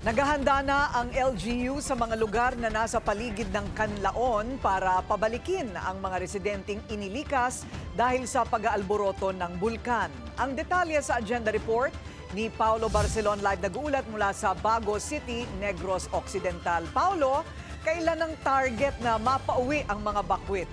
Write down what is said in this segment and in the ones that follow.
Naghahanda na ang LGU sa mga lugar na nasa paligid ng Canlaon para pabalikin ang mga residenteng inilikas dahil sa pag-aalboroto ng bulkan. Ang detalye sa agenda report ni Paulo Barcelon, live nag-uulat mula sa Bago City, Negros Occidental. Paulo, kailan ang target na mapauwi ang mga bakwit?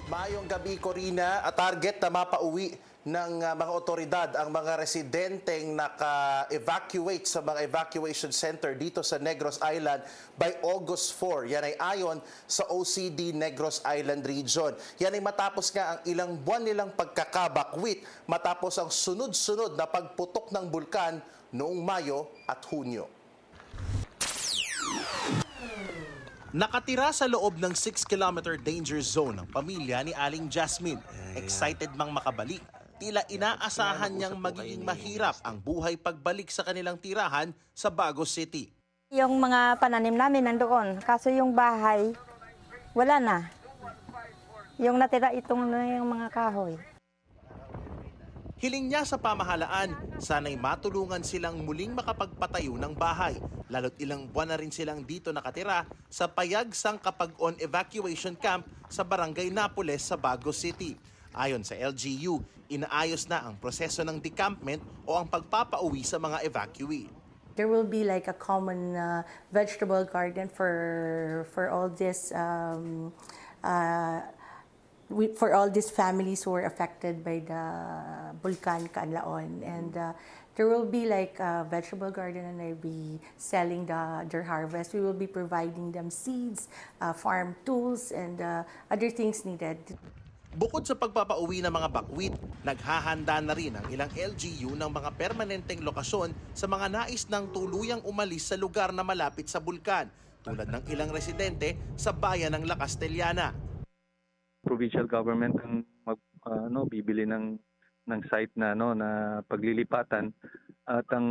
Mayong gabi, Corina, target na mapauwi ng mga otoridad ang mga residenteng naka-evacuate sa mga evacuation center dito sa Negros Island by August 4. Yan ay ayon sa OCD Negros Island Region. Yan ay matapos nga ang ilang buwan nilang pagkakabakwit matapos ang sunod-sunod na pagputok ng bulkan noong Mayo at Hunyo. Nakatira sa loob ng 6-kilometer danger zone ang pamilya ni Aling Jasmine. Excited mang makabalik. Tila inaasahan niyang magiging mahirap ang buhay pagbalik sa kanilang tirahan sa Bago City. Yung mga pananim namin nandoon, kaso yung bahay, wala na. Yung natira itong yung mga kahoy. Hiling niya sa pamahalaan, sana'y matulungan silang muling makapagpatayo ng bahay. Lalo't ilang buwan na rin silang dito nakatira sa Payag Sangkapag-on Evacuation Camp sa Barangay Napoles sa Bago City. Ayon sa LGU, inaayos na ang proseso ng decampment o ang pagpapauwi sa mga evacuee. There will be like a common vegetable garden for all this for all these families who were affected by the Bulkan Canlaon, and there will be like a vegetable garden, and they'll be selling their harvest. We will be providing them seeds, farm tools, and other things needed. Bukod sa pagpapauwi ng mga bakwit, naghahanda na rin ang ilang LGU ng mga permanenteng lokasyon sa mga nais ng tuluyang umalis sa lugar na malapit sa bulkan, tulad ng ilang residente sa bayan ng La Castellana. Provincial government ang bibili ng site na na paglilipatan, at ang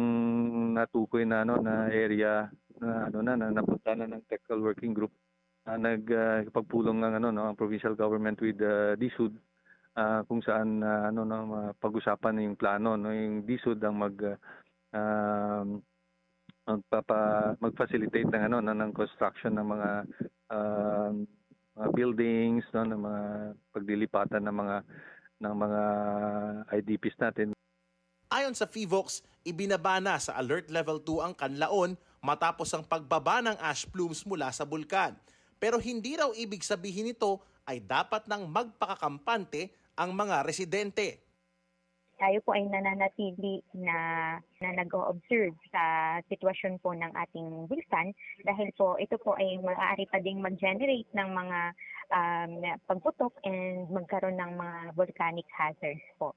natukoy na na area na napunta na ng technical working group. Nagpagpulong ng ang provincial government with DSUD, kung saan pag-usapan yung plano, yung DSUD ang mag-facilitate ng construction ng mga buildings, ng mga paglilipatan ng mga IDPs natin. Ayon sa FIVOX, ibinaba na sa Alert Level 2 ang Canlaon matapos ang pagbaba ng ash plumes mula sa bulkan. Pero hindi raw ibig sabihin nito ay dapat nang magpakakampante ang mga residente. Tayo po ay nananatili na nag-o-observe sa sitwasyon po ng ating bulkan dahil po ito po ay maaari pa ding mag-generate ng mga pagputok and magkaroon ng mga volcanic hazards po.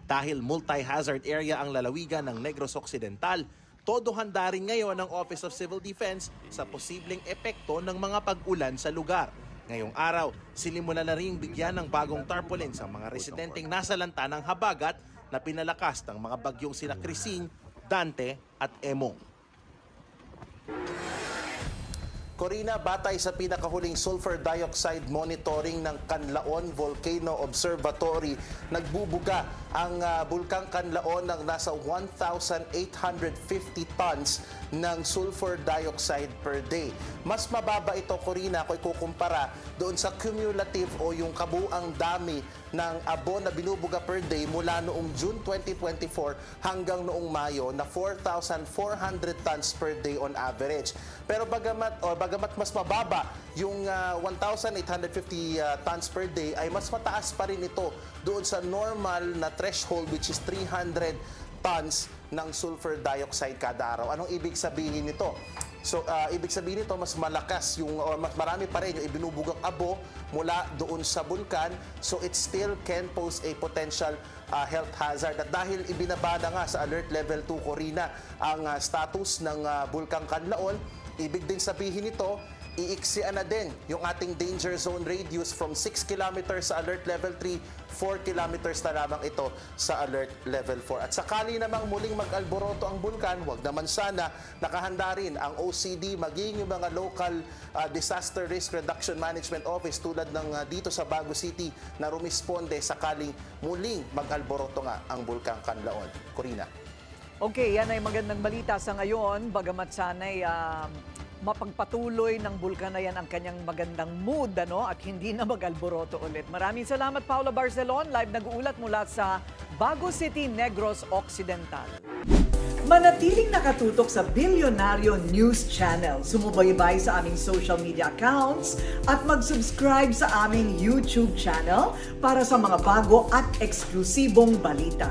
Dahil multi-hazard area ang lalawigan ng Negros Occidental, todo handa rin ngayon ang Office of Civil Defense sa posibleng epekto ng mga pag-ulan sa lugar. Ngayong araw, sinimulan na rin bigyan ng bagong tarpaulins ang mga residenteng nasa lanta ng habagat na pinalakas ng mga bagyong sina Crising, Dante at Emong. Corina, batay sa pinakahuling sulfur dioxide monitoring ng Canlaon Volcano Observatory, nagbubuga ang Bulkang Canlaon ng nasa 1,850 tons ng sulfur dioxide per day. Mas mababa ito, Corina, kung ikukumpara doon sa cumulative o yung kabuang dami ng abo na binubuga per day mula noong June 2024 hanggang noong Mayo na 4,400 tons per day on average. Pero bagamat mas mababa yung 1,850 tons per day, ay mas mataas pa rin ito doon sa normal na threshold, which is 300 tons ng sulfur dioxide kada araw. Anong ibig sabihin nito? So, ibig sabihin nito, mas malakas mas marami pa rin yung ibinubugang abo mula doon sa bulkan. So, it still can pose a potential health hazard. At dahil ibinaba na nga sa Alert Level 2, Corina, ang status ng Bulkang Canlaon, ibig din sabihin nito, iiksian na din yung ating danger zone radius from 6 kilometers sa Alert Level 3, 4 kilometers na lamang ito sa Alert Level 4. At sakali namang muling mag-alboroto ang bulkan, wag naman sana, nakahanda rin ang OCD, maging yung mga local Disaster Risk Reduction Management Office tulad ng dito sa Bago City na rumisponde sakaling muling mag-alboroto nga ang Bulkang Canlaon. Corina. Okay, yan ay magandang balita sa ngayon. Bagamat sana'y mapagpatuloy ng bulkan na yan ang kanyang magandang mood, ano? At hindi na mag-alboroto ulit. Maraming salamat, Paula Barcelon. Live nag-uulat mula sa Bago City, Negros Occidental. Manatiling nakatutok sa Bilyonaryo News Channel. Sumubaybay sa aming social media accounts at mag-subscribe sa aming YouTube channel para sa mga bago at eksklusibong balita.